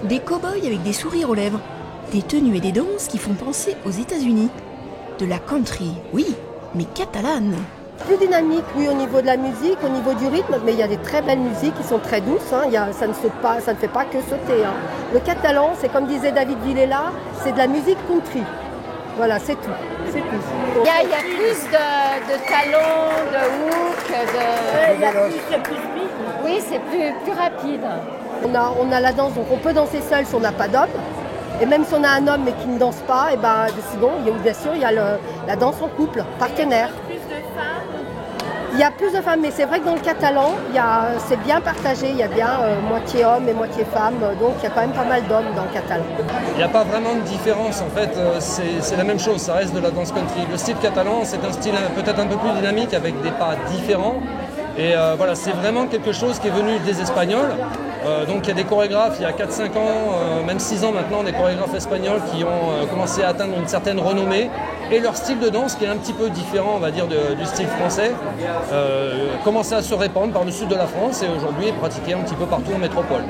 Des cow-boys avec des sourires aux lèvres, des tenues et des danses qui font penser aux États-Unis. De la country, oui, mais catalane. Plus dynamique, oui, au niveau de la musique, au niveau du rythme, mais il y a des très belles musiques qui sont très douces, hein. Ça ne saute pas, ça ne fait pas que sauter, hein. Le catalan, c'est comme disait David Villela, c'est de la musique country. Voilà, c'est tout. C'est tout. Il y a plus de talons, de hook, Il y a plus vite. Oui, c'est plus rapide. On a la danse, donc on peut danser seul si on n'a pas d'homme. Et même si on a un homme mais qui ne danse pas, et ben sinon, bien sûr, il y a la danse en couple, partenaire. Il y a plus de femmes, mais c'est vrai que dans le catalan, c'est bien partagé. Il y a bien moitié homme et moitié femme, donc il y a quand même pas mal d'hommes dans le catalan. Il n'y a pas vraiment de différence, en fait, c'est la même chose, ça reste de la danse country. Le style catalan, c'est un style peut-être un peu plus dynamique, avec des pas différents. Et voilà, c'est vraiment quelque chose qui est venu des Espagnols. Donc il y a des chorégraphes, il y a 4-5 ans, même 6 ans maintenant, des chorégraphes espagnols qui ont commencé à atteindre une certaine renommée. Et leur style de danse, qui est un petit peu différent, on va dire, du style français, commençait à se répandre par le sud de la France et aujourd'hui est pratiqué un petit peu partout en métropole.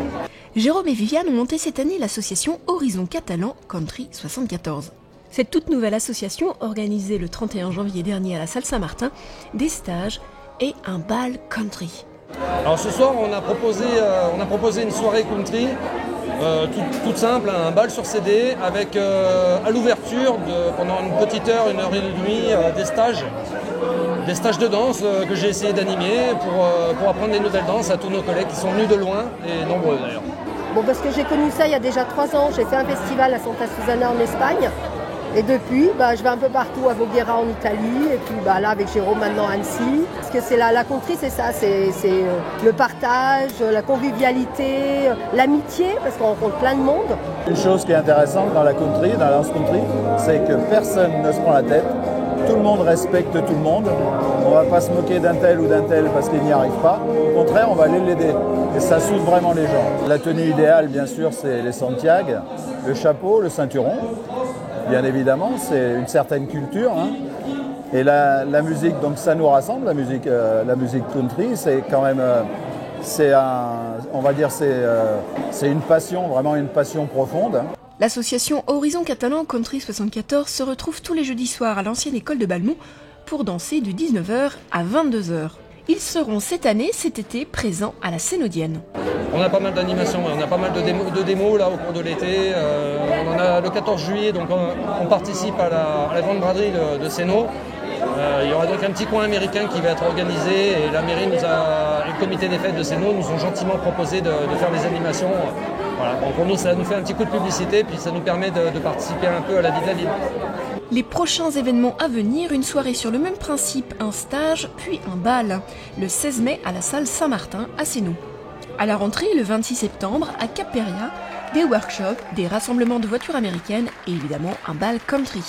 Jérôme et Viviane ont monté cette année l'association Horizon Catalan Country 74. Cette toute nouvelle association organisait le 31 janvier dernier à la salle Saint-Martin des stages et un bal country. Alors ce soir, on a proposé une soirée country, toute simple, un bal sur CD, avec à l'ouverture, pendant une petite heure, 1 heure et demie, des stages de danse que j'ai essayé d'animer pour apprendre des nouvelles danses à tous nos collègues qui sont venus de loin, et nombreux d'ailleurs. Bon, parce que j'ai connu ça il y a déjà 3 ans, j'ai fait un festival à Santa Susana en Espagne. Et depuis, je vais un peu partout, à Voghera en Italie, et puis là avec Jérôme maintenant à Annecy. Parce que c'est la country, c'est ça, c'est le partage, la convivialité, l'amitié, parce qu'on rencontre plein de monde. Une chose qui est intéressante dans la country, dans la danse country, c'est que personne ne se prend la tête, tout le monde respecte tout le monde. On ne va pas se moquer d'un tel ou d'un tel parce qu'il n'y arrive pas. Au contraire, on va aller l'aider. Et ça soude vraiment les gens. La tenue idéale, bien sûr, c'est les Santiago, le chapeau, le ceinturon. Bien évidemment, c'est une certaine culture, hein. Et la musique, donc ça nous rassemble, la musique country, c'est quand même, c'est une passion, vraiment une passion profonde, hein. L'association Horizon Catalan Country 74 se retrouve tous les jeudis soirs à l'ancienne école de Balmont pour danser de 19h à 22h. Ils seront cet été, présents à la Cénodienne. On a pas mal d'animations, on a pas mal de démos là au cours de l'été. On en a le 14 juillet, donc on participe à la grande braderie de Céno. Il y aura donc un petit coin américain qui va être organisé et la mairie et le comité des fêtes de Céno nous ont gentiment proposé de faire des animations. Voilà. Donc pour nous, ça nous fait un petit coup de publicité, puis ça nous permet de participer un peu à la vie de la ville. Les prochains événements à venir, une soirée sur le même principe, un stage, puis un bal, le 16 mai à la salle Saint-Martin à Céno. À la rentrée, le 26 septembre, à Cap-Péria, des workshops, des rassemblements de voitures américaines et évidemment un bal country.